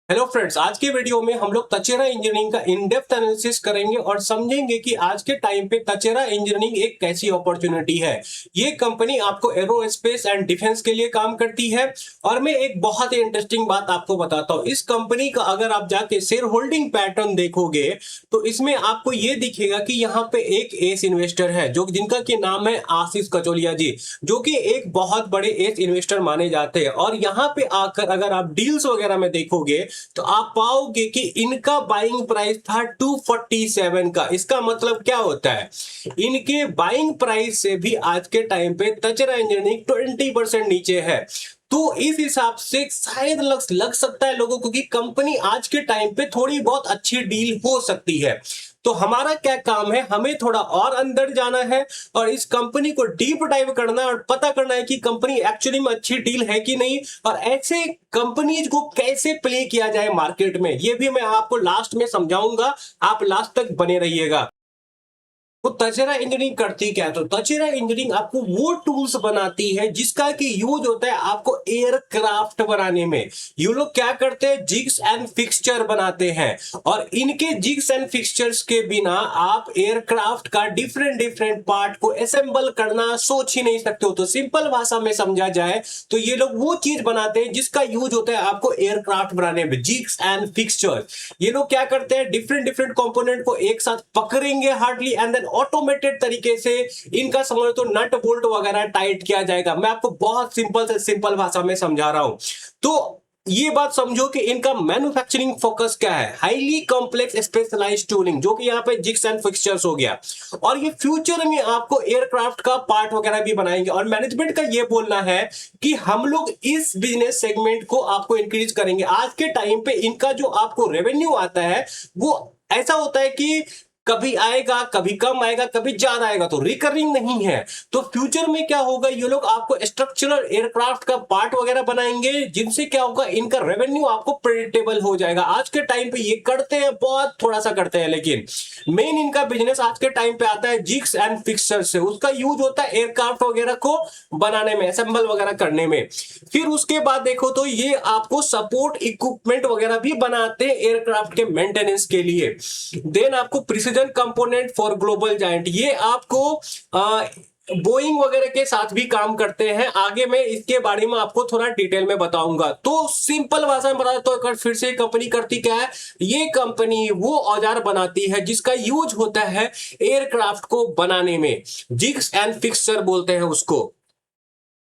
Hello friends, आज के video में हम लोग तचेरा इंजीनियरिंग का इन डेप्थ एनालिसिस करेंगे और समझेंगे कि आज के टाइम पे तचेरा इंजीनियरिंग एक कैसी अपॉर्चुनिटी है। ये कंपनी आपको एरोस्पेस एंड डिफेंस के लिए काम करती है। और मैं एक बहुत ही इंटरेस्टिंग बात आपको बताता हूँ। इस कंपनी का अगर आप जाके शेयर होल्डिंग पैटर्न देखोगे तो इसमें आपको ये दिखेगा कि यहाँ पे एक एस इन्वेस्टर है जो जिनका की नाम है आशीष कचोलिया जी, जो कि एक बहुत बड़े एस इन्वेस्टर माने जाते हैं। और यहाँ पे आकर अगर आप डील्स वगैरह में देखोगे तो आप पाओगे कि इनका बाइंग प्राइस था 247 का। इसका मतलब क्या होता है, इनके बाइंग प्राइस से भी आज के टाइम पे तचेरा इंजीनियरिंग 20% नीचे है। तो इस हिसाब से शायद लग सकता है लोगों को कि कंपनी आज के टाइम पे थोड़ी बहुत अच्छी डील हो सकती है। तो हमारा क्या काम है, हमें थोड़ा और अंदर जाना है और इस कंपनी को डीप डाइव करना है और पता करना है कि कंपनी एक्चुअली में अच्छी डील है कि नहीं, और ऐसे कंपनीज को कैसे प्ले किया जाए मार्केट में, ये भी मैं आपको लास्ट में समझाऊंगा। आप लास्ट तक बने रहिएगा। तो तचेरा इंजीनियरिंग करती क्या है, तो तचेरा इंजीनियरिंग आपको वो टूल्स बनाती है जिसका कि यूज होता है आपको एयरक्राफ्ट बनाने में। ये लोग क्या करते हैं, जिग्स एंड फिक्सचर बनाते हैं। और इनके जिग्स एंड फिक्सचर्स के बिना आप एयरक्राफ्ट का डिफरेंट डिफरेंट पार्ट को असेंबल करना सोच ही नहीं सकते हो। तो सिंपल भाषा में समझा जाए तो ये लोग वो चीज बनाते हैं जिसका यूज होता है आपको एयरक्राफ्ट बनाने में, जिग्स एंड फिक्सचर। ये लोग क्या करते हैं, डिफरेंट डिफरेंट कंपोनेंट को एक साथ पकड़ेंगे हार्डली एंड देन ऑटोमेटेड तरीके से इनका समझ तो नट बोल्ट वगैरह टाइट किया जाएगा। मैं आपको बहुत सिंपल से सिंपल भाषा में समझा रहा हूं। तो ये बात समझो कि इनका मैन्युफैक्चरिंग फोकस क्या है, हाईली कॉम्प्लेक्स स्पेशलाइज्ड टूलिंग, जो कि यहाँ पे जिग्स एंड फिक्सचर्स हो गया। और ये फ्यूचर में आपको एयरक्राफ्ट का पार्ट वगैरह भी बनाएंगे। और मैनेजमेंट का ये बोलना है कि हम लोग इस बिजनेस सेगमेंट को आपको इंक्रीज करेंगे। आज के टाइम पे इनका जो आपको रेवेन्यू आता है वो ऐसा होता है कि कभी आएगा, कभी कम आएगा, कभी ज्यादा आएगा, तो रिकरिंग नहीं है। तो फ्यूचर में क्या होगा, ये लोग आपको स्ट्रक्चरल एयरक्राफ्ट का पार्ट वगैरह बनाएंगे जिनसे क्या होगा, इनका रेवेन्यू आपको प्रेडिक्टेबल हो जाएगा। आज के टाइम पे ये करते हैं, बहुत थोड़ा सा करते हैं, लेकिन मेन इनका बिजनेस आज के टाइम पे आता है जिग्स एंड फिक्सचर से। उसका यूज होता है एयरक्राफ्ट वगैरह को बनाने में, असेंबल वगैरह करने में। फिर उसके बाद देखो तो ये आपको सपोर्ट इक्विपमेंट वगैरह भी बनाते हैं एयरक्राफ्ट के मेंटेनेंस के लिए। देन आपको precision component for global giant, ये आपको बोइंग वगैरह के साथ भी काम करते हैं। आगे मैं इसके बारे में आपको थोड़ा डिटेल में बताऊंगा। तो सिंपल भाषा में बता तो फिर से कंपनी करती क्या है, ये कंपनी वो औजार बनाती है जिसका यूज होता है एयरक्राफ्ट को बनाने में, जिग्स एंड फिक्सचर बोलते हैं उसको।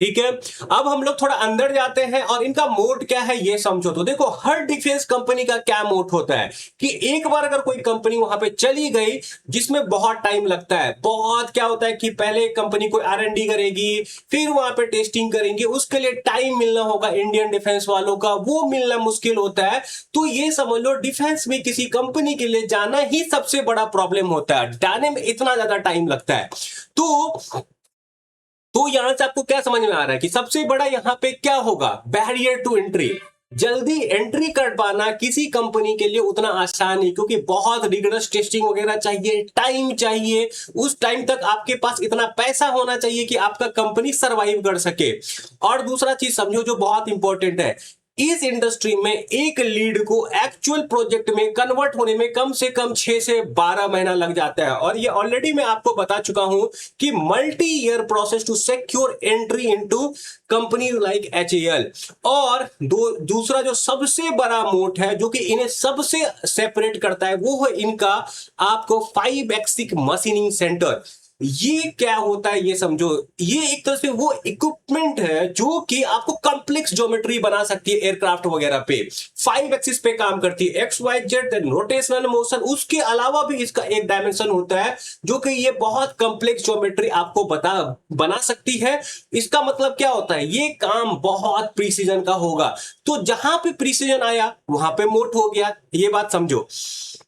ठीक है, अब हम लोग थोड़ा अंदर जाते हैं और इनका मोड क्या है ये समझो। तो देखो, हर डिफेंस कंपनी का क्या मोड होता है कि एक बार अगर कोई कंपनी वहां पे चली गई जिसमें बहुत टाइम लगता है, बहुत क्या होता है कि पहले कंपनी कोई R&D करेगी, फिर वहां पे टेस्टिंग करेंगे, उसके लिए टाइम मिलना होगा इंडियन डिफेंस वालों का, वो मिलना मुश्किल होता है। तो ये समझ लो, डिफेंस में किसी कंपनी के लिए जाना ही सबसे बड़ा प्रॉब्लम होता है, जाने में इतना ज्यादा टाइम लगता है। तो यहां से आपको क्या समझ में आ रहा है कि सबसे बड़ा यहां पे क्या होगा, बैरियर टू एंट्री। जल्दी एंट्री कर पाना किसी कंपनी के लिए उतना आसान नहीं, क्योंकि बहुत रिगरस टेस्टिंग वगैरह चाहिए, टाइम चाहिए। उस टाइम तक आपके पास इतना पैसा होना चाहिए कि आपका कंपनी सरवाइव कर सके। और दूसरा चीज समझो जो बहुत इंपॉर्टेंट है, इस इंडस्ट्री में एक लीड को एक्चुअल प्रोजेक्ट में कन्वर्ट होने में कम से कम 6 से 12 महीना लग जाता है। और ये ऑलरेडी मैं आपको बता चुका हूं कि multi year process to secure entry into company like HAL। और दूसरा जो सबसे बड़ा मोट है जो कि इन्हें सबसे सेपरेट करता है, वो है इनका आपको 5 मशीनिंग सेंटर। ये क्या होता है ये समझो, ये एक तरह से वो इक्विपमेंट है जो कि आपको कॉम्प्लेक्स ज्योमेट्री बना सकती है एयरक्राफ्ट वगैरह पे, 5 एक्सिस पे काम करती है, XYZ, देन रोटेशनल मोशन। उसके अलावा भी इसका एक डायमेंशन होता है जो कि ये बहुत कॉम्प्लेक्स ज्योमेट्री आपको बना सकती है। इसका मतलब क्या होता है, ये काम बहुत प्रिसीजन का होगा। तो जहां पे प्रिसीजन आया वहां पे मोट हो गया, ये बात समझो।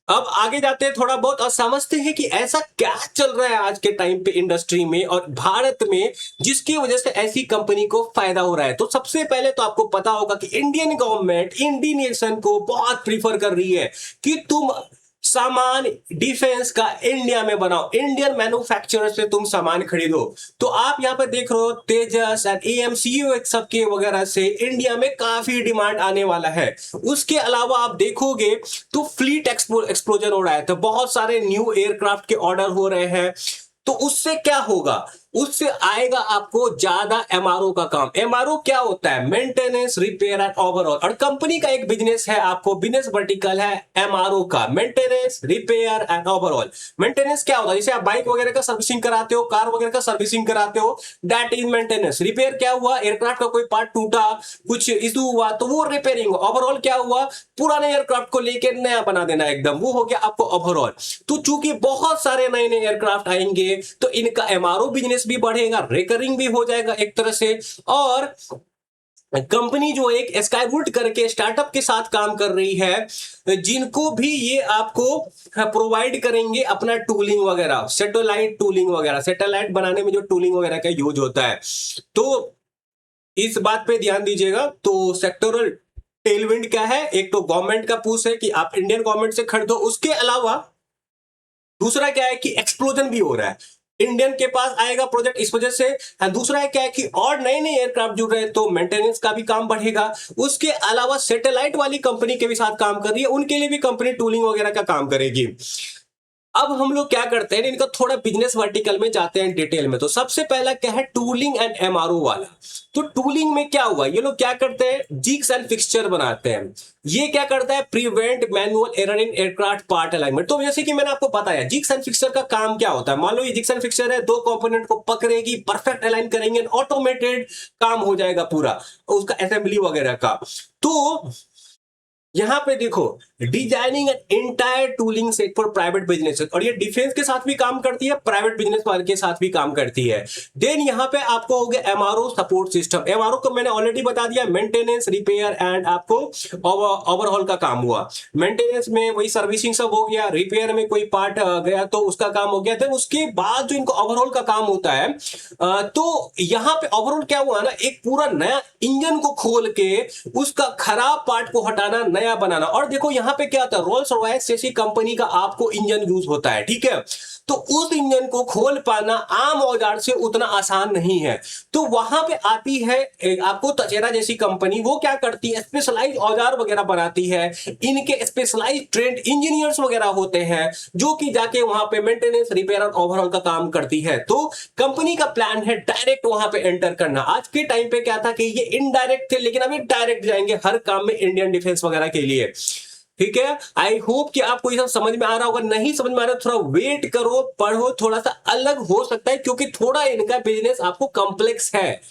अब आगे जाते हैं थोड़ा बहुत और समझते हैं कि ऐसा क्या चल रहा है आज के टाइम पे इंडस्ट्री में और भारत में जिसकी वजह से ऐसी कंपनी को फायदा हो रहा है। तो सबसे पहले तो आपको पता होगा कि इंडियन गवर्नमेंट इंडियन नेशन को बहुत प्रीफर कर रही है कि तुम सामान डिफेंस का इंडिया में बनाओ, इंडियन मैन्युफैक्चरर से तुम सामान खरीदो। तो आप यहाँ पे देख रहे हो तेजस एंड एएमसीयू सबके वगैरह से इंडिया में काफी डिमांड आने वाला है। उसके अलावा आप देखोगे तो फ्लीट एक्सप्लोजन हो रहा है, तो बहुत सारे न्यू एयरक्राफ्ट के ऑर्डर हो रहे हैं। तो उससे क्या होगा, उससे आएगा आपको ज्यादा एमआरओ का काम। एमआरओ क्या होता है, मेंटेनेंस रिपेयर एंड ओवरऑल। और कंपनी का एक बिजनेस है, आपको बिजनेस वर्टिकल है एमआरओ का, maintenance repair and overall. Maintenance क्या होता है, जैसे आप बाइक वगैरह का सर्विसिंग कराते हो, कार वगैरह का सर्विसिंग कराते हो, दैट इज मेंटेनेंस। रिपेयर क्या हुआ, एयरक्राफ्ट का कोई पार्ट टूटा, कुछ इशू हुआ तो वो रिपेयरिंग। ओवरऑल क्या हुआ, पुराने एयरक्राफ्ट को लेकर नया बना देना एकदम, वो हो गया आपको ओवरऑल। तो चूंकि बहुत सारे नए नए एयरक्राफ्ट आएंगे तो इनका एमआरओ बिजनेस भी बढ़ेगा, रिकरिंग भी हो जाएगा एक तरह से। और कंपनी जो एक स्काईवुड करके स्टार्टअप के साथ काम कर रही है, जिनको भी ये आपको प्रोवाइड करेंगे अपना टूलिंग वगैरह, सैटेलाइट टूलिंग वगैरह, सैटेलाइट बनाने में जो टूलिंग वगैरह का यूज होता है। तो इस बात पे ध्यान दीजिएगा। तो सेक्टोरल टेलविंड क्या है, एक तो गवर्नमेंट का पुश है कि आप इंडियन गवर्नमेंट से खरीदो, उसके अलावा दूसरा क्या है कि एक्सप्लोजन भी हो रहा है, इंडियन के पास आएगा प्रोजेक्ट इस वजह से। दूसरा है क्या है कि और नए नए एयरक्राफ्ट जुड़ रहे हैं तो मेंटेनेंस का भी काम बढ़ेगा। उसके अलावा सैटेलाइट वाली कंपनी के भी साथ काम कर रही है, उनके लिए भी कंपनी टूलिंग वगैरह का काम करेगी। अब हम लोग क्या करते हैं, इनका थोड़ा बिजनेस वर्टिकल में जाते हैं डिटेल में। तो सबसे पहला क्या है, टूलिंग एंड एमआरओ वाला। तो टूलिंग में क्या हुआ, ये लोग क्या करते हैं, जिग्स एंड फिक्सचर बनाते हैं। ये क्या करता है, prevent manual error in aircraft part alignment. तो जैसे कि मैंने आपको बताया जिग्स एंड फिक्सचर का काम क्या होता है। मान लो ये जिग्स एंड फिक्सचर है, दो कंपोनेंट को पकड़ेगी, परफेक्ट अलाइन करेंगे, ऑटोमेटेड काम हो जाएगा पूरा उसका असेंबली वगैरह का। तो यहां पे देखो, designing an entire tooling set for private business, और ये डिफेंस के साथ भी काम करती है, प्राइवेट बिजनेस वाले के साथ भी काम करती है। देन यहां पे आपको हो गया एमआरओ सपोर्ट सिस्टम। एमआरओ को मैंने ऑलरेडी बता दिया, मेंटेनेंस रिपेयर एंड आपको ओवरऑल का काम हुआ। मेंटेनेंस में वही सर्विसिंग सब हो गया, रिपेयर में कोई पार्ट गया तो उसका काम हो गया। देन उसके बाद जो इनको ओवरऑल का काम होता है, तो यहां पे ओवरऑल क्या हुआ ना, एक पूरा नया इंजन को खोल के उसका खराब पार्ट को हटाना, नया बनाना। और देखो यहां पे क्या होता है, रोल्स रॉयस जैसी कंपनी का आपको इंजन यूज होता है, ठीक है। तो उस इंजन को खोल पाना आम औजार से उतना आसान नहीं है। तो वहां पे आती है आपको तचेरा जैसी कंपनी, वो क्या करती है, स्पेशलाइज औजार वगैरह बनाती है। इनके स्पेशलाइज ट्रेंड इंजीनियर्स वगैरह होते हैं जो कि जाके वहां पे मेंटेनेंस रिपेयर और ओवरऑल का काम करती है। तो कंपनी का प्लान है डायरेक्ट वहां पे एंटर करना। आज के टाइम पे क्या था कि ये इनडायरेक्ट थे, लेकिन अभी डायरेक्ट जाएंगे हर काम में इंडियन डिफेंस वगैरह के लिए। ठीक है, आई होप कि आपको ये सब समझ में आ रहा होगा। नहीं समझ में आ रहा, थोड़ा वेट करो, पढ़ो, थोड़ा सा अलग हो सकता है क्योंकि थोड़ा इनका बिजनेस आपको कॉम्प्लेक्स है,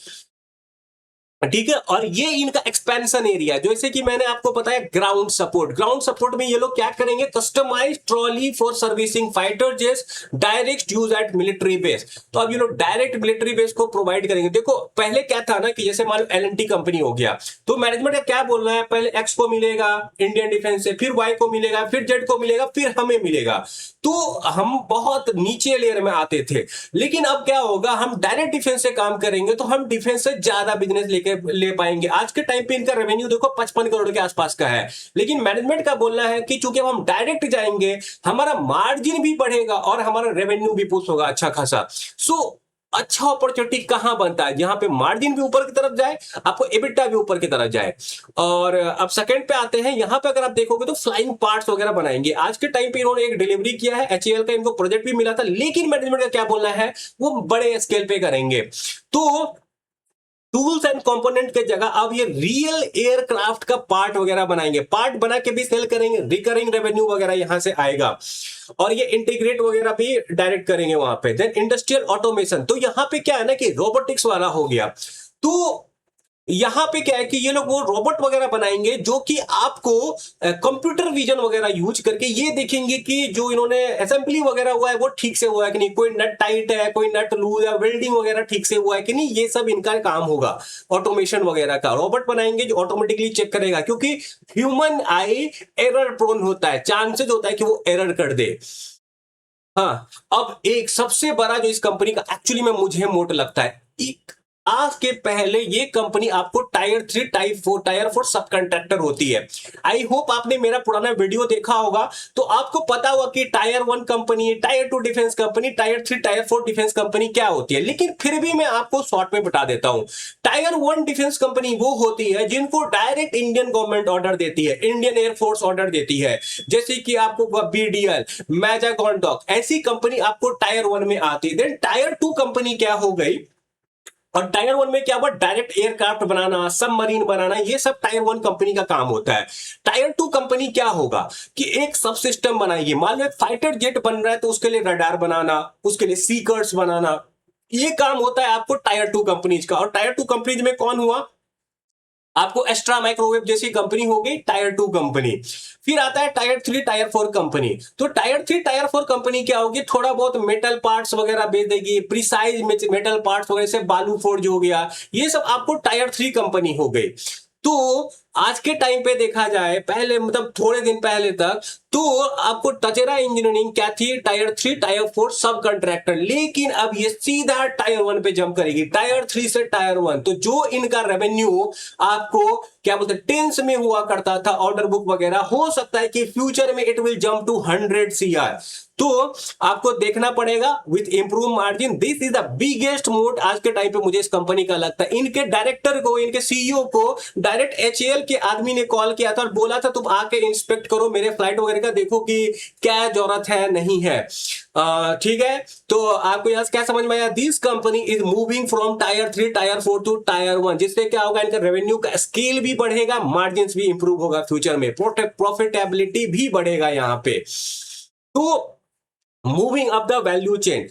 ठीक है। और ये इनका एक्सपेंशन एरिया, जैसे कि मैंने आपको बताया ग्राउंड सपोर्ट। ग्राउंड सपोर्ट में ये लोग क्या करेंगे, customise trolley for servicing fighter jets, direct use at military base. तो अब ये लोग डायरेक्ट मिलिट्री बेस को प्रोवाइड करेंगे। देखो पहले क्या था ना कि जैसे मान लो एलएनटी कंपनी हो गया, तो मैनेजमेंट का क्या बोलना है, पहले एक्स को मिलेगा इंडियन डिफेंस से, फिर वाई को मिलेगा, फिर जेड को मिलेगा, फिर हमें मिलेगा। तो हम बहुत नीचे लेयर में आते थे। लेकिन अब क्या होगा, हम डायरेक्ट डिफेंस से काम करेंगे तो हम डिफेंस से ज्यादा बिजनेस लेके ले पाएंगे। आज के टाइम पे इनका रेवेन्यू देखो 55 करोड़ के आसपास का है। लेकिन मैनेजमेंट का बोलना है कि चूंकि हम डायरेक्ट जाएंगे, हमारा मार्जिन भी बढ़ेगा और हमारा रेवेन्यू भी पुश होगा अच्छा खासा। सो अच्छा अपॉर्चुनिटी कहां बनता है, जहां पे मार्जिन भी ऊपर की तरफ जाए, आपको एबिटा भी ऊपर की तरफ जाए। और अब सेकंड पे आते हैं, यहां पे अगर आप देखोगे तो फ्लाइंग पार्ट्स वगैरह बनाएंगे। आज के टाइम पे इन्होंने एक डिलीवरी किया है, एचएएल का इनको प्रोजेक्ट भी मिला था, लेकिन मैनेजमेंट का क्या बोलना है, वो बड़े स्केल पे करेंगे। तो टूल्स एंड कंपोनेंट के जगह अब ये रियल एयरक्राफ्ट का पार्ट वगैरह बनाएंगे, पार्ट बना के भी सेल करेंगे, रिकरिंग रेवेन्यू वगैरह यहां से आएगा। और ये इंटीग्रेट वगैरह भी डायरेक्ट करेंगे वहां पे। देन इंडस्ट्रियल ऑटोमेशन, तो यहां पे क्या है ना कि रोबोटिक्स वाला हो गया। तो यहां पे क्या है कि ये लोग वो रोबोट वगैरह बनाएंगे जो कि आपको कंप्यूटर विजन वगैरह यूज करके ये देखेंगे कि जो इन्होंने असेंबली वगैरह हुआ है वो ठीक से हुआ है कि नहीं, कोई नट टाइट है, कोई नट लूज है, वेल्डिंग वगैरह ठीक से हुआ है कि नहीं, ये सब इनका काम होगा। ऑटोमेशन वगैरह का रोबोट बनाएंगे जो ऑटोमेटिकली चेक करेगा, क्योंकि ह्यूमन आई एरर प्रोन होता है, चांसेस होता है कि वो एरर कर दे। हाँ, अब एक सबसे बड़ा जो इस कंपनी का एक्चुअली में मुझे मोट लगता है, आज के पहले ये कंपनी आपको टायर 3 टायर 4 सब कंट्रैक्टर होती है। आई होप आपने मेरा पुराना वीडियो देखा होगा, तो आपको पता होगा कि tyre 1 company, tyre 2 defence company, tyre 3 tier 4 defence company क्या होती है। लेकिन फिर भी मैं आपको शॉर्ट में बता देता हूं। टायर 1 डिफेंस कंपनी वो होती है जिनको डायरेक्ट इंडियन गवर्नमेंट ऑर्डर देती है, इंडियन एयरफोर्स ऑर्डर देती है, जैसे कि आपको बीडीएल, मैजागॉन, ऐसी कंपनी आपको टायर 1 में आती है। देन टायर 2 कंपनी क्या हो गई, और टायर 1 में क्या हुआ, डायरेक्ट एयरक्राफ्ट बनाना, सबमरीन बनाना, ये सब टायर 1 कंपनी का काम होता है। टायर 2 कंपनी क्या होगा कि एक सब सिस्टम बनाएगी। मान लो एक फाइटर जेट बन रहा है तो उसके लिए रडार बनाना, उसके लिए सीकर्स बनाना, ये काम होता है आपको टायर 2 कंपनीज का। और टायर 2 कंपनीज में कौन हुआ, आपको एक्स्ट्रा माइक्रोवेव जैसी कंपनी हो गई टायर 2 कंपनी। फिर आता है टायर 3 टायर 4 कंपनी। तो टायर 3 टायर 4 कंपनी क्या होगी, थोड़ा बहुत मेटल पार्ट्स वगैरह बेच देगी, प्रिसाइज मेटल पार्ट्स वगैरह से बालू फोर्ज हो गया, ये सब आपको टायर 3 कंपनी हो गई। तो आज के टाइम पे देखा जाए, पहले मतलब थोड़े दिन पहले तक, तो आपको तचेरा इंजीनियरिंग क्या थी, टायर 3 टायर 4 सब कंट्रैक्टर। लेकिन अब ये सीधा टायर 1 पे जंप करेगी, टायर 3 से टायर 1। तो जो इनका रेवेन्यू आपको क्या बोलते हैं टेंस में हुआ करता था, ऑर्डर बुक वगैरह, हो सकता है कि फ्यूचर में it will jump to 100 CR। तो आपको देखना पड़ेगा with improve margin. This is the biggest mode आज के टाइम पे मुझे इस कंपनी का लगता है। इनके डायरेक्टर को, इनके सीईओ को डायरेक्ट एचएएल के आदमी ने कॉल किया था और बोला था तुम आके इंस्पेक्ट करो मेरे फ्लाइट वगैरह का, देखो कि क्या जरूरत है नहीं है। ठीक है, तो आपको यहां क्या समझ में आया, this company is moving from tier 3 tier 4 to tier 1, जिससे क्या होगा, इनका रेवेन्यू का स्केल भी बढ़ेगा, मार्जिन भी इंप्रूव होगा, फ्यूचर में प्रॉफिटेबिलिटी भी बढ़ेगा यहां पे। तो moving up the value chain,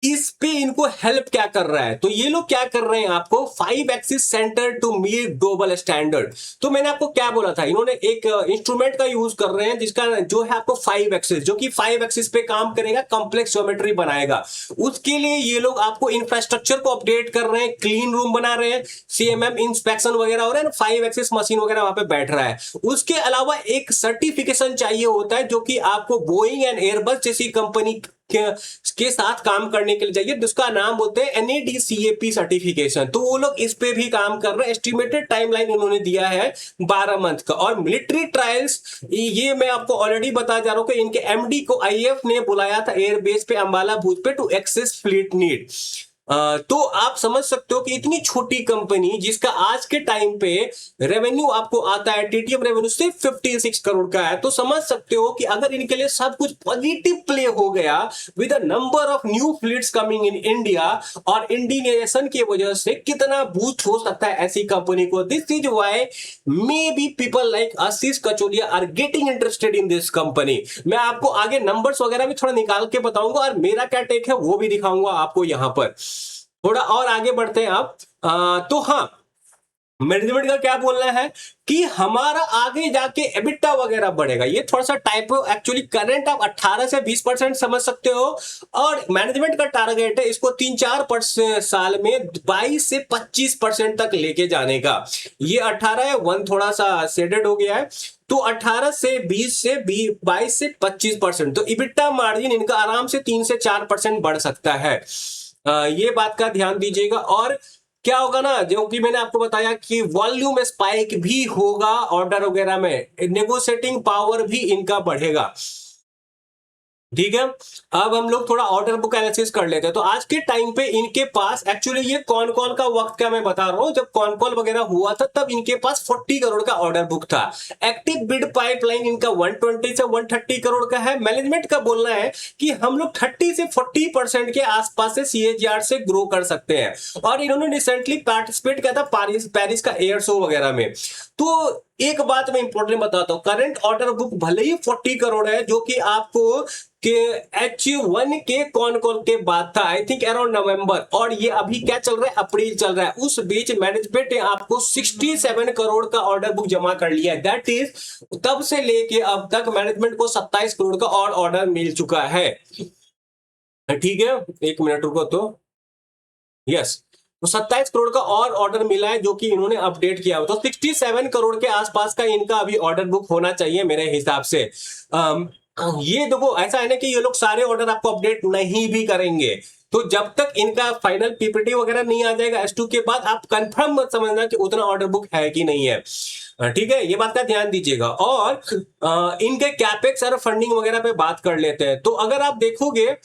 इस पे इनको हेल्प क्या कर रहा है, तो ये लोग क्या कर रहे हैं, आपको 5 axis center to meet global standard. तो मैंने आपको क्या बोला था, इन्होंने एक इंस्ट्रूमेंट का यूज कर रहे हैं जिसका जो है आपको 5 एक्सिस, जो कि 5 एक्सिस पे काम करेगा, कॉम्प्लेक्स ज्योमेट्री बनाएगा। उसके लिए ये लोग आपको इंफ्रास्ट्रक्चर को अपडेट कर रहे हैं, क्लीन रूम बना रहे हैं, सीएमएम इंस्पेक्शन वगैरह हो रहा है, 5 एक्सिस मशीन वगैरह वहां पे बैठ रहा है। उसके अलावा एक सर्टिफिकेशन चाहिए होता है जो कि आपको बोइंग एंड एयरबस जैसी कंपनी के साथ काम करने के लिए चाहिए, जिसका नाम बोलते हैं NADCAP सर्टिफिकेशन। तो वो लोग इस पे भी काम कर रहे हैं। एस्टिमेटेड टाइमलाइन उन्होंने दिया है 12 मंथ का। और मिलिट्री ट्रायल्स, ये मैं आपको ऑलरेडी बता जा रहा हूं कि इनके एमडी को आईएएफ ने बुलाया था एयरबेस पे अंबाला भूज पे टू एक्सेस फ्लीट नीड। तो आप समझ सकते हो कि इतनी छोटी कंपनी जिसका आज के टाइम पे रेवेन्यू आपको आता है, टीटीएम रेवेन्यू सिर्फ 56 करोड़ का है, तो समझ सकते हो कि अगर इनके लिए सब कुछ पॉजिटिव प्ले हो गया with a number of new fleets coming in India, और इंडियनेशन की वजह से कितना बूस्ट हो सकता है ऐसी कंपनी को। This is why maybe people like Ashish Kacholia are getting interested in this company. मैं आपको आगे नंबर्स वगैरह भी थोड़ा निकाल के बताऊंगा और मेरा क्या टेक है वो भी दिखाऊंगा आपको यहां पर। थोड़ा और आगे बढ़ते हैं आप। तो हाँ, मैनेजमेंट का क्या बोलना है कि हमारा आगे जाके एबिटा वगैरह बढ़ेगा। ये थोड़ा सा टाइप एक्चुअली करंट आप 18 से 20% समझ सकते हो, और मैनेजमेंट का टारगेट है इसको 3-4 साल में 22 से 25% तक लेके जाने का। ये 18 है, 1 थोड़ा सा शेडेड हो गया है, तो 18 से 20 से 22 से 25%, तो इबिटा मार्जिन इनका आराम से 3 से 4% बढ़ सकता है। ये बात का ध्यान दीजिएगा। और क्या होगा ना, जो कि मैंने आपको बताया कि वॉल्यूम स्पाइक भी होगा ऑर्डर वगैरह में, नेगोशिएटिंग पावर भी इनका बढ़ेगा। ठीक है, अब हम लोग थोड़ा ऑर्डर बुक एनालिसिस कर लेते हैं। तो आज के टाइम पे इनके पास एक्चुअली ये कौन कौन का वक्त का मैं बता रहा हूं, जब कौन कॉल वगैरह हुआ था तब इनके पास 40 करोड़ का ऑर्डर बुक था। एक्टिव बिड पाइपलाइन इनका 120 से 130 करोड़ का है। मैनेजमेंट का बोलना है कि हम लोग 30 से 40% के आसपास से CAGR से ग्रो कर सकते हैं। और इन्होंने रिसेंटली पार्टिसिपेट किया था पेरिस का एयर शो वगैरह में। तो एक बात मैं इंपॉर्टेंट बताता हूं, करंट ऑर्डर बुक भले ही 40 करोड़ है, जो कि आपको के H1 के कौन कौन के बाद था, आई थिंक अराउंड नवंबर, और ये अभी क्या चल रहा है, अप्रैल चल रहा है। उस बीच मैनेजमेंट ने आपको 67 करोड़ का ऑर्डर बुक जमा कर लिया है। दैट इज तब से लेके अब तक मैनेजमेंट को 27 करोड़ का और ऑर्डर मिल चुका है। ठीक है, एक मिनट रुको तो, यस, तो 27 करोड़ का और ऑर्डर मिला है जो कि इन्होंने अपडेट किया हो। तो 67 करोड़ के आसपास का इनका अभी ऑर्डर बुक होना चाहिए मेरे हिसाब से। ये देखो ऐसा है ना कि ये लोग सारे ऑर्डर आपको अपडेट नहीं भी करेंगे, तो जब तक इनका फाइनल पीपीटी वगैरह नहीं आ जाएगा S2 के बाद, आप कंफर्म मत समझना कि उतना ऑर्डर बुक है कि नहीं है। ठीक है, ये बात का ध्यान दीजिएगा। और इनके कैपेक्स और फंडिंग वगैरह पे बात कर लेते हैं। तो अगर आप देखोगे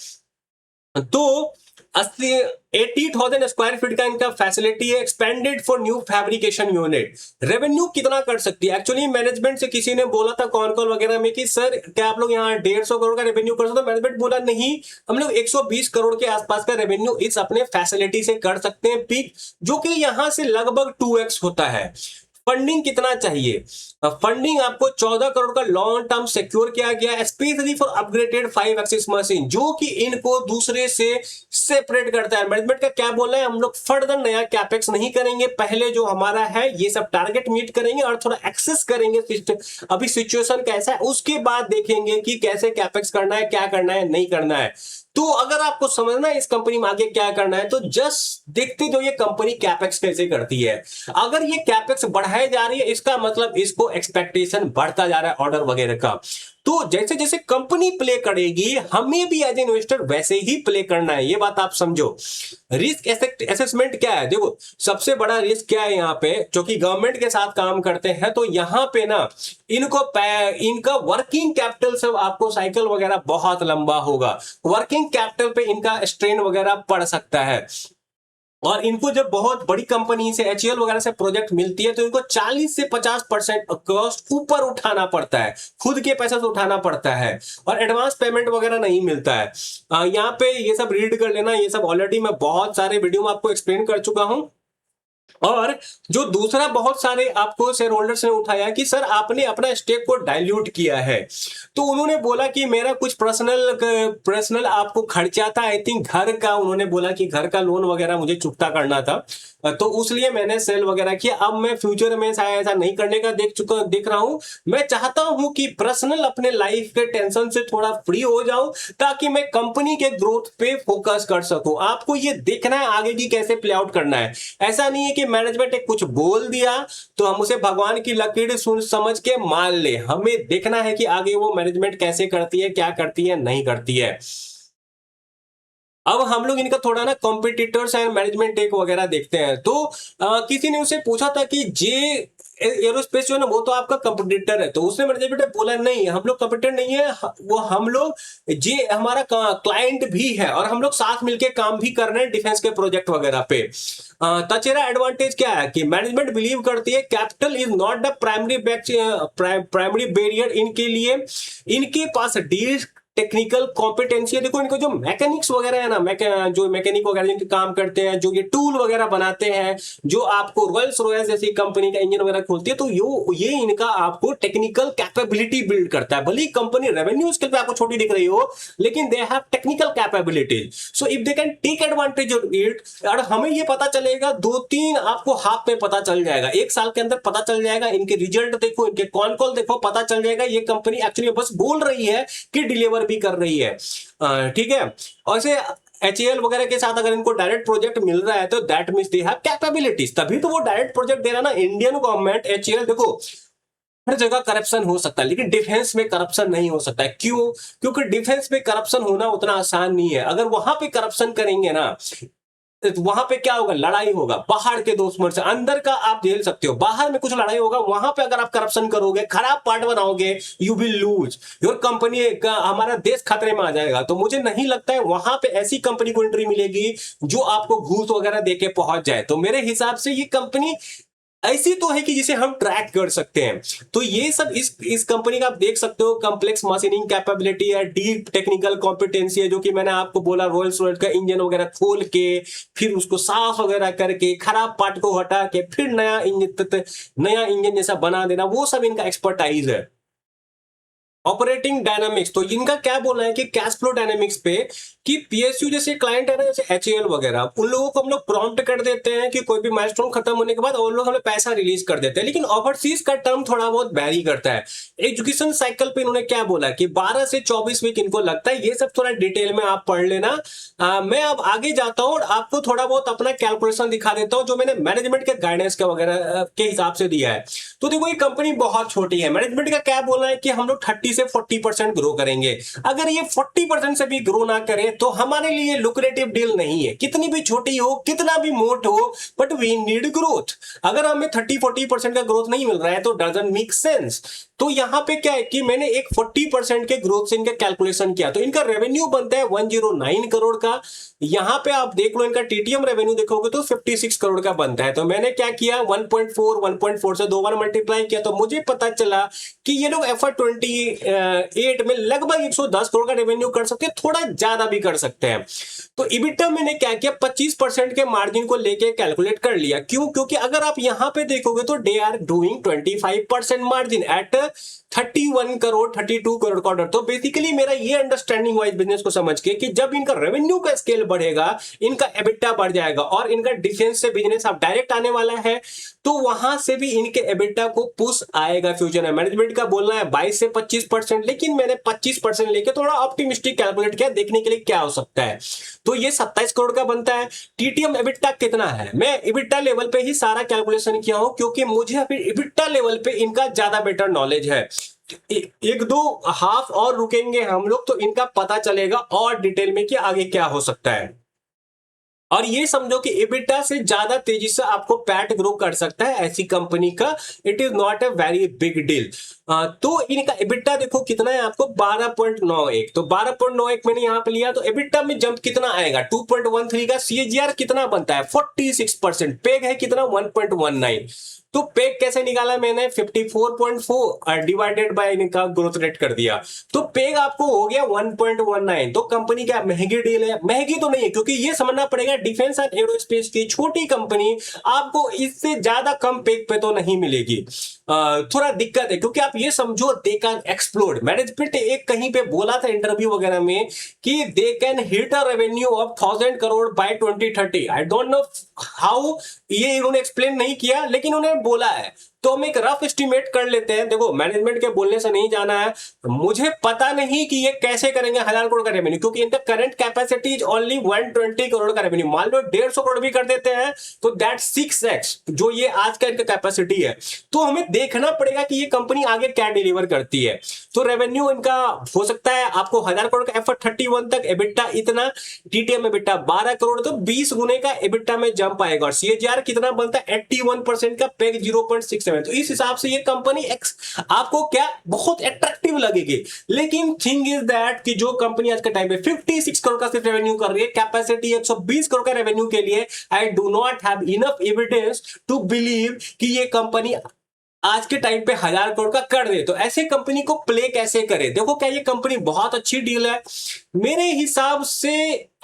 तो 80,000 स्क्वायर फीट का इनका फैसिलिटी है, expanded for new fabrication unit. Revenue कितना कर सकती है? एक्चुअली मैनेजमेंट से किसी ने बोला था कॉन कॉल वगैरह में कि सर क्या आप लोग यहाँ 150 करोड़ का रेवेन्यू कर सकते हो? मैनेजमेंट बोला नहीं, हम लोग 120 करोड़ के आसपास का रेवेन्यू इस अपने फैसिलिटी से कर सकते हैं पीक, जो कि यहां से लगभग 2x होता है। फंडिंग कितना चाहिए? फंडिंग आपको 14 करोड़ का लॉन्ग टर्म सिक्योर किया गया, specially for upgraded 5 axis machine, जो कि इनको दूसरे से सेपरेट करता है। मैनेजमेंट का क्या बोला है, हम लोग फर्दर नया कैपेक्स नहीं करेंगे, पहले जो हमारा है ये सब टारगेट मीट करेंगे और थोड़ा एक्सेस करेंगे, अभी सिचुएशन कैसा है उसके बाद देखेंगे कि कैसे कैपेक्स करना है, क्या करना है, नहीं करना है। तो अगर आपको समझना है इस कंपनी में आगे क्या करना है, तो जस्ट देखते जो ये कंपनी कैपेक्स कैसे करती है। अगर ये कैपेक्स बढ़ाई जा रही है, इसका मतलब इसको एक्सपेक्टेशन बढ़ता जा रहा है ऑर्डर वगैरह का। तो जैसे जैसे कंपनी प्ले करेगी, हमें भी एज इन्वेस्टर वैसे ही प्ले करना है, ये बात आप समझो। रिस्क असेसमेंट क्या है? देखो सबसे बड़ा रिस्क क्या है यहाँ पे, क्योंकि गवर्नमेंट के साथ काम करते हैं तो यहाँ पे ना इनका वर्किंग कैपिटल सब आपको साइकिल वगैरह बहुत लंबा होगा, वर्किंग कैपिटल पे इनका स्ट्रेन वगैरह पड़ सकता है। और इनको जब बहुत बड़ी कंपनी से HAL वगैरह से प्रोजेक्ट मिलती है तो इनको 40 से 50% कॉस्ट ऊपर उठाना पड़ता है, खुद के पैसे से उठाना पड़ता है, और एडवांस पेमेंट वगैरह नहीं मिलता है। यहाँ पे ये सब रीड कर लेना, ये सब ऑलरेडी मैं बहुत सारे वीडियो में आपको एक्सप्लेन कर चुका हूं। और जो दूसरा बहुत सारे आपको शेयर होल्डर्स ने उठाया कि सर आपने अपना स्टेक को डाइल्यूट किया है, तो उन्होंने बोला कि मेरा कुछ पर्सनल आपको खर्चा था, आई थिंक घर का, उन्होंने बोला कि घर का लोन वगैरह मुझे चुकता करना था, तो उसलिए मैंने सेल वगैरह किया। अब मैं फ्यूचर में शायद ऐसा नहीं करने का देख रहा हूं। मैं चाहता हूं कि पर्सनल अपने लाइफ के टेंशन से थोड़ा फ्री हो जाऊं, ताकि मैं कंपनी के ग्रोथ पे फोकस कर सकूं। आपको ये देखना है आगे की कैसे प्ले आउट करना है। ऐसा नहीं है कि मैनेजमेंट एक कुछ बोल दिया तो हम उसे भगवान की लकीर सुन समझ के मान ले। हमें देखना है कि आगे वो मैनेजमेंट कैसे करती है, क्या करती है, नहीं करती है। अब हम लोग इनका थोड़ा ना कॉम्पिटिटर्स एंड मैनेजमेंट टेक वगैरह देखते हैं। तो किसी ने उसे पूछा था कि जे एरोस्पेस जो है ना वो तो आपका कंपटीटर है, तो उसने मैनेजमेंट बोला नहीं हम लोग कंपटीटर नहीं है, वो हम लोग जे हमारा क्लाइंट भी है और हम लोग साथ मिलके काम भी कर रहे हैं डिफेंस के प्रोजेक्ट वगैरह पे। तचेरा एडवांटेज क्या है कि मैनेजमेंट बिलीव करती है capital is not the primary barrier इनके लिए, इनके पास डील टेक्निकल कॉम्पिटेंसी है। देखो इनको जो मैकेनिक्स वगैरह है ना, जो मैकेनिक वगैरह जिनके काम करते हैं, जो ये टूल वगैरह बनाते हैं, जो आपको रॉयल्स रॉयल्स जैसी कंपनी का इंजन वगैरह खोलती है, तो ये इनका आपको टेक्निकल कैपेबिलिटी बिल्ड करता है। भले ही कंपनी रेवेन्यू स्केल पे आपको छोटी दिख रही हो, लेकिन they have technical capability, so if they can take advantage of it. और हमें ये पता चलेगा 2-3 आपको हाथ में पता चल जाएगा, 1 साल के अंदर पता चल जाएगा। इनके रिजल्ट देखो, इनके कॉन कॉल देखो, पता चल जाएगा ये कंपनी एक्चुअली बस बोल रही है कि डिलीवर भी कर रही है। ठीक है, और ऐसे HAL वगैरह के साथ अगर इनको डायरेक्ट प्रोजेक्ट मिल रहा है तो that means they have capabilities, तभी तो वो डायरेक्ट प्रोजेक्ट दे रहा है ना। इंडियन गवर्नमेंट HAL देखो हर जगह करप्शन हो सकता है, लेकिन डिफेंस में करप्शन नहीं हो सकता है। क्यों? क्योंकि डिफेंस में करप्शन होना उतना आसान नहीं है। अगर वहां पे करप्शन करेंगे ना, वहां पे क्या होगा, लड़ाई होगा बाहर के दुश्मन से। अंदर का आप झेल सकते हो, बाहर में कुछ लड़ाई होगा, वहां पे अगर आप करप्शन करोगे, खराब पार्ट बनाओगे, you will lose your company, हमारा देश खतरे में आ जाएगा। तो मुझे नहीं लगता है वहां पे ऐसी कंपनी को एंट्री मिलेगी जो आपको घूस वगैरह देके पहुंच जाए। तो मेरे हिसाब से ये कंपनी ऐसी तो है कि जिसे हम ट्रैक कर सकते हैं। तो ये सब इस कंपनी का आप देख सकते हो, कॉम्प्लेक्स मशीनिंग कैपेबिलिटी है, डीप टेक्निकल कॉम्पिटेंसी है, जो कि मैंने आपको बोला रॉयल्स रॉयल्स का इंजन वगैरह खोल के फिर उसको साफ वगैरह करके खराब पार्ट को हटा के फिर नया इंजन जैसा बना देना, वो सब इनका एक्सपर्टाइज है। ऑपरेटिंग डायनामिक्स, तो इनका क्या बोलना है कि कैश फ्लो डायनामिक्स पे कि PSU जैसे क्लाइंट है ना, जैसे HAL वगैरह, उन लोगों को हम लोग प्रॉम्प्ट कर देते हैं कि कोई भी माइलस्टोन खत्म होने के बाद और लोग हमें पैसा रिलीज कर देते हैं, लेकिन ओवरसीज का टर्म थोड़ा बहुत वैरी करता है। एजुकेशन साइकिल पे इन्होंने क्या बोला कि 12 से 24 वीक इनको लगता है। ये सब थोड़ा डिटेल में आप पढ़ लेना। मैं अब आगे जाता हूँ और आपको थोड़ा बहुत अपना कैलकुलेशन दिखा देता हूँ जो मैंने मैनेजमेंट के गाइडेंस का वगैरह के हिसाब से दिया है। तो देखो ये कंपनी बहुत छोटी है, मैनेजमेंट का क्या बोलना है कि हम लोग 30 30 से 40% ग्रो करेंगे। अगर ये 40% से भी ग्रो ना करे तो हमारे लिए लुक्रेटिव डील नहीं है, कितनी भी छोटी हो, कितना भी मोट हो, बट वी नीड ग्रोथ। अगर हमें 30-40% का ग्रोथ नहीं मिल रहा है तो डजंट मेक सेंस। तो यहां पे क्या है कि मैंने एक 40% के ग्रोथ से इनका कैलकुलेशन किया, तो इनका रेवेन्यू बनता है 109 करोड़ का। यहां पे आप देख लो इनका टीटीएम रेवेन्यू देखोगे तो 56 करोड़ का बनता है। तो मैंने क्या किया, 1.4 से 2 बार मल्टीप्लाई किया, तो मुझे पता चला कि ये लोग FY28 में लगभग 110 करोड़ का रेवेन्यू कर सकते हैं, थोड़ा ज्यादा भी कर सकते हैं। तो इबिटा मैंने क्या किया, 25% के मार्जिन को लेके कैलकुलेट कर लिया। क्यों? क्योंकि अगर आप यहां पे देखोगे तो they are doing 25% margin at 31 crore 32 crore का ऑर्डर। तो बेसिकली मेरा ये अंडरस्टैंडिंग हुआ इस बिजनेस को समझ के कि जब इनका रेवेन्यू का स्केल बढ़ेगा, इनका एबिटा बढ़ जाएगा और इनका डिफेंस से बिजनेस अब डायरेक्ट आने वाला है, तो वहां से भी इनके एबिटा को पुश आएगा फ्यूचर में। मैनेजमेंट का बोलना है 22 से 25%, लेकिन मैंने 25% लेके थोड़ा ऑप्टिमिस्टिक कैलकुलेट किया, देखने के लिए क्या हो सकता है। तो ये 27 करोड़ का बनता है। टीटीएम एबिटा कितना है, मैं एबिटा लेवल पे ही सारा कैलकुलेशन किया हूं, क्योंकि मुझे अभी एबिटा लेवल पे इनका ज्यादा बेटर नॉलेज है। एक दो हाफ और रुकेंगे हम लोग तो इनका पता चलेगा और डिटेल में कि आगे क्या हो सकता है। और ये समझो कि एबिटा से ज्यादा तेजी से आपको पैट ग्रो कर सकता है ऐसी कंपनी का। It is not a very big deal. तो इनका एबिटा देखो कितना है आपको, 12.91। तो 12.91 मैंने यहां पे लिया, तो एबिटा में जंप कितना आएगा, 2.13 का। सीएजीआर कितना बनता है, 46%। पेग है कितना, 1.19। तो पेग कैसे निकाला मैंने, 54.4 डिवाइडेड बाय इनका ग्रोथ रेट कर दिया, तो पेग आपको हो गया 1.19। तो कंपनी क्या महंगी डील है, महंगी तो नहीं है, क्योंकि ये समझना पड़ेगा डिफेंस एंड एरोस्पेस की छोटी कंपनी आपको इससे ज्यादा कम पेग पे तो नहीं मिलेगी। थोड़ा दिक्कत है, क्योंकि आप ये समझो दे कैन एक्सप्लोड। मैनेजमेंट एक कहीं पे बोला था इंटरव्यू वगैरह में कि they can hit a revenue of 1000 crore by 2030। I don't know how, ये इन्होंने एक्सप्लेन नहीं किया, लेकिन उन्होंने बोला है। तो हम एक रफ एस्टिमेट कर लेते हैं। देखो मैनेजमेंट के बोलने से नहीं जाना है, मुझे पता नहीं कि ये कैसे करेंगे 1000 करोड़ का रेवेन्यू, क्योंकि इनका current capacity is only 120 crore का रेवेन्यू। मान लो 150 करोड़ भी कर देते हैं तो दैट 6x जो ये आज का इनका कैपेसिटी है। तो हमें देखना पड़ेगा कि ये कंपनी आगे क्या डिलीवर करती है। तो रेवेन्यू इनका हो सकता है आपको 1000 करोड़ का, FY31 तक एबिटा इतना, टीटीएम एबिटा 12 करोड़, तो 20 गुने का एबिटा में जंप आएगा। और सीएजीआर कितना बनता है, 81% का, पेग 0.67। तो इस हिसाब से ये कंपनी आपको क्या बहुत अट्रैक्टिव लगेगी। लेकिन थिंग इज दैट कि जो कंपनी आज के टाइम पे 56 करोड़ का सिर्फ रेवेन्यू कर रही है, कैपेसिटी 120 करोड़ का रेवेन्यू के लिए, I do not have enough evidence to believe कि ये कंपनी आज के टाइम पे 1000 करोड़ का कर दे। तो ऐसे कंपनी को प्ले कैसे करे। देखो क्या ये कंपनी बहुत अच्छी डील है, मेरे हिसाब से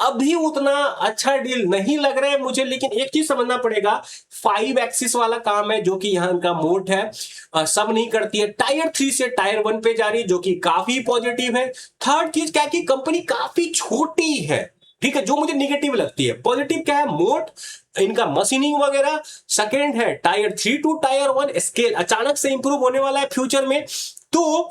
अभी उतना अच्छा डील नहीं लग रहा है मुझे। लेकिन एक चीज समझना पड़ेगा, 5 एक्सिस वाला काम है जो कि यहाँ का मोट है, सब नहीं करती है। टायर 3 से टायर 1 पे जा रही है, जो कि काफी पॉजिटिव है। थर्ड चीज क्या कि कंपनी काफी छोटी है, ठीक है, जो मुझे निगेटिव लगती है। पॉजिटिव क्या है, मोट, इनका मशीनिंग वगैरह। सेकेंड है टायर 3 टू टायर 1 स्केल अचानक से इंप्रूव होने वाला है फ्यूचर में। तो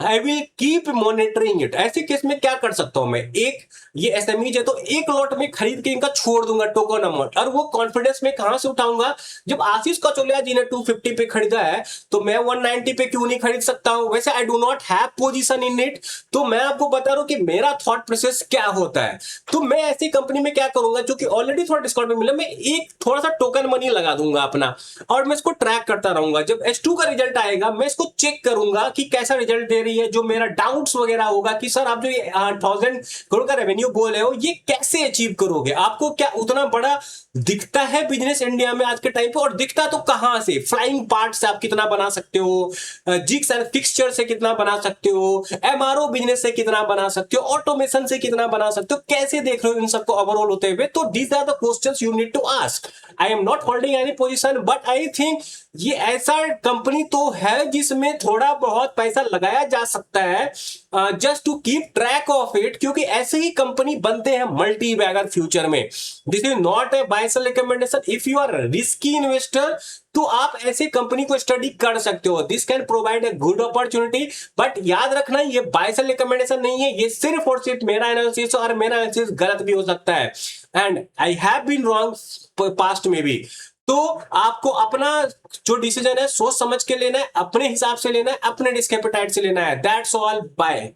I will keep monitoring it. ऐसे केस में क्या कर सकता हूं मैं, एक ये एसएमईज है तो एक लॉट में खरीद के इनका छोड़ दूंगा टोकन अमाउंट। और वो कॉन्फिडेंस में कहां से उठाऊंगा, जब आशीष कचोलिया जी ने 250 पे खरीदा है तो मैं 190 पे क्यों नहीं खरीद सकता हूं। वैसे आई do not have position in it, तो मैं आपको बता रहा हूं कि मेरा थॉट प्रोसेस क्या होता है। तो मैं ऐसी कंपनी में क्या करूंगा, जो कि ऑलरेडी थोड़ा डिस्काउंट में मिला, मैं एक थोड़ा सा टोकन मनी लगा दूंगा अपना, और मैं इसको ट्रैक करता रहूंगा। जब H2 का रिजल्ट आएगा मैं इसको चेक करूंगा कि कैसा रिजल्ट दे रही है। जो मेरा डाउट्स वगैरह होगा कि सर आप जो ये 1000 करोड़ का रेवेन्यू बोल रहे हो ये कैसे अचीव करोगे, आपको क्या उतना बड़ा दिखता है बिजनेस इंडिया में आज के टाइम पे, और दिखता तो कहां से, फ्लाइंग पार्ट से आप कितना बना सकते हो, जिग्स एंड फिक्सचर से कितना बना सकते हो, एमआरओ बिजनेस से कितना बना सकते हो, ऑटोमेशन से कितना बना सकते हो, कैसे देख रहे हो इन सबको ओवरऑल होते हुए। तो these are the questions you need to ask. I am not holding any position, but I think ये ऐसा कंपनी तो है जिसमें थोड़ा बहुत पैसा लगाया जा सकता है, just to keep track of it, क्योंकि ऐसे ही कंपनी बनते हैं मल्टी बैगर फ्यूचर में। This is not a buy sell recommendation. If you are risky investor तो आप ऐसे कंपनी को स्टडी कर सकते हो, this can provide a good opportunity. But याद रखना ये बाय सेल रिकमेंडेशन नहीं है, ये सिर्फ और सिर्फ मेरा एनालिसिस, और मेरा एनालिसिस गलत भी हो सकता है, and I have been wrong past में भी। तो आपको अपना जो डिसीजन है सोच समझ के लेना है, अपने हिसाब से लेना है, अपने रिस्क एपेटाइट से लेना है। That's all, bye.